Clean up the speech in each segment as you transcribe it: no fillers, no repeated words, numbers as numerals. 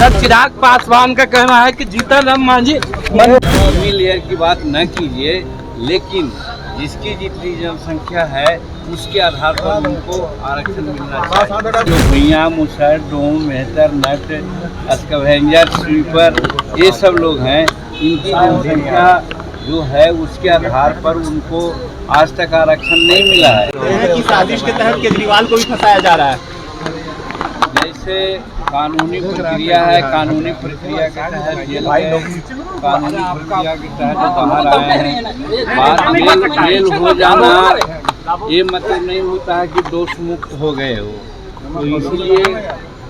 Sir Chirag Paswan का कहना है कि जीतन राम मांझी क्रीमी लेयर की बात न कीजिए, लेकिन जिसकी जितनी जनसंख्या है उसके आधार पर उनको आरक्षण मिलना चाहिए। जो भुइयाँ, मुसहर, डोम, मेहतर, नट, स्कैवेंजर, स्वीपर, ये सब लोग हैं, इनकी जनसंख्या जो है उसके आधार पर उनको आज तक आरक्षण नहीं मिला है। कि साजिश के तहत केजरीवाल को भी फंसाया जा रहा है। जैसे कानूनी प्रक्रिया है, कानूनी प्रक्रिया के तहत जेल गए, कानूनी प्रक्रिया के तहत बाहर आए हैं। बात जेल हो जाना ये मतलब नहीं होता है कि दोष मुक्त हो गए हो। तो इसलिए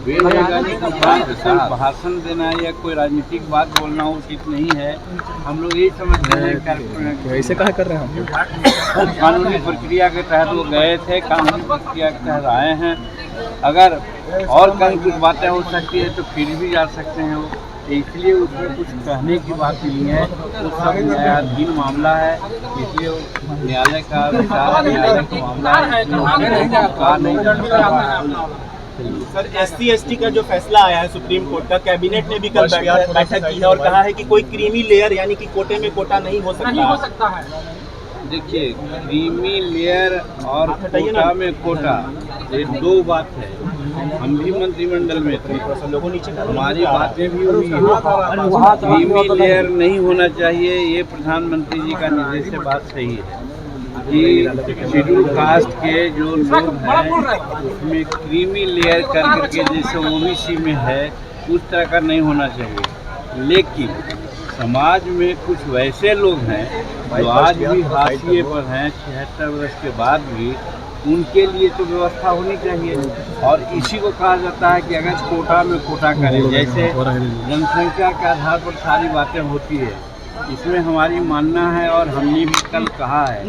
बेल लगाने के बाद कोई भाषण देना या कोई राजनीतिक बात बोलना उचित नहीं है। हम लोग यही समझते हैं ऐसे कहा कर रहे हैं हम। कानूनी प्रक्रिया के तहत वो गए थे, कानूनी प्रक्रिया के तहत आए हैं। अगर और कहीं कुछ बातें हो सकती है तो फिर भी जा सकते हैं वो, इसलिए उसमें कुछ कहने की बात नहीं है। तो सब न्यायाधीन मामला है, इसलिए न्यायालय का विचार, न्यायालय का मामला है। सर SC/ST का जो फैसला आया है सुप्रीम कोर्ट का, कैबिनेट ने भी कल बैठक की है और कहा है कि कोई क्रीमी लेयर यानी कि कोटे में कोटा नहीं हो सकता है। देखिए, क्रीमी लेयर और कोटा में कोटा ये दो बात है। हम भी मंत्रिमंडल में थे, हमारी बातें भी हुई हैं। क्रीमी लेयर नहीं होना चाहिए, ये प्रधानमंत्री जी का निर्देश से बात सही है कि शेड्यूल कास्ट के जो लोग हैं उसमें क्रीमी लेयर करके जैसे OBC में है उस तरह का नहीं होना चाहिए। लेकिन समाज में कुछ वैसे लोग हैं जो आज भी हाशिए पर हैं, 76 वर्ष के बाद भी, उनके लिए तो व्यवस्था होनी चाहिए। और इसी को कहा जाता है कि अगर कोटा में कोटा करें, जैसे जनसंख्या के आधार पर सारी बातें होती है, इसमें हमारी मानना है और हमने भी कल कहा है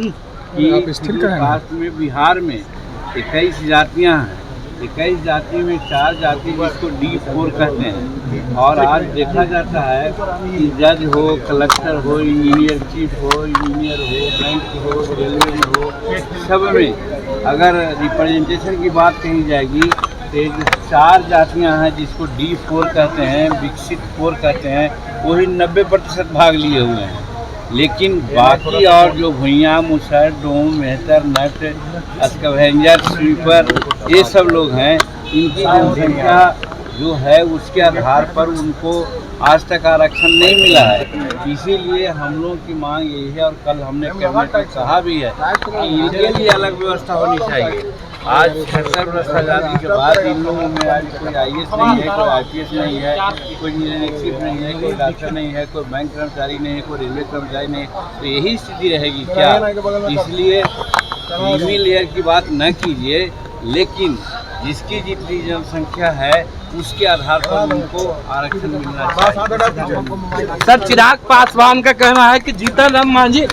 कि कास्ट में बिहार में 21 जातियाँ हैं। 21 जाति में 4 जाति जिसको D4 कहते हैं। और आज देखा जाता है कि जज हो, कलेक्टर हो, इंजीनियर चीफ हो, इंजीनियर हो, बैंक हो, रेलवे में हो, सब में अगर रिप्रेजेंटेशन की बात कही जाएगी तो 4 जातियां हैं जिसको D4 कहते हैं, विकसित 4 कहते हैं, वही 90% भाग लिए हुए हैं। लेकिन बाकी और जो भुइयाँ, मुसहर, डोम, मेहतर, नट, स्कैवेंजर, स्वीपर, ये सब लोग हैं, इनकी जनसंख्या जो है उसके आधार पर उनको आज तक आरक्षण नहीं मिला है। इसीलिए हम लोगों की मांग यही है और कल हमने कैबिनेट में कहा भी है कि इनके लिए अलग व्यवस्था होनी चाहिए। आज 76 वर्ष आज़ादी के बाद इन लोगों में आज कोई IAS नहीं है, कोई IPS नहीं है, कोई इंजीनियरिंग चीफ नहीं है, कोई डॉक्टर नहीं है, कोई बैंक कर्मचारी नहीं है, कोई रेलवे कर्मचारी नहीं है। तो यही स्थिति रहेगी क्या? इसलिए क्रीमी लेयर की बात न कीजिए, लेकिन जिसकी जितनी जनसंख्या है उसके आधार पर उनको आरक्षण मिलना चाहिए। सर चिराग पासवान का कहना है कि जीतन राम मांझी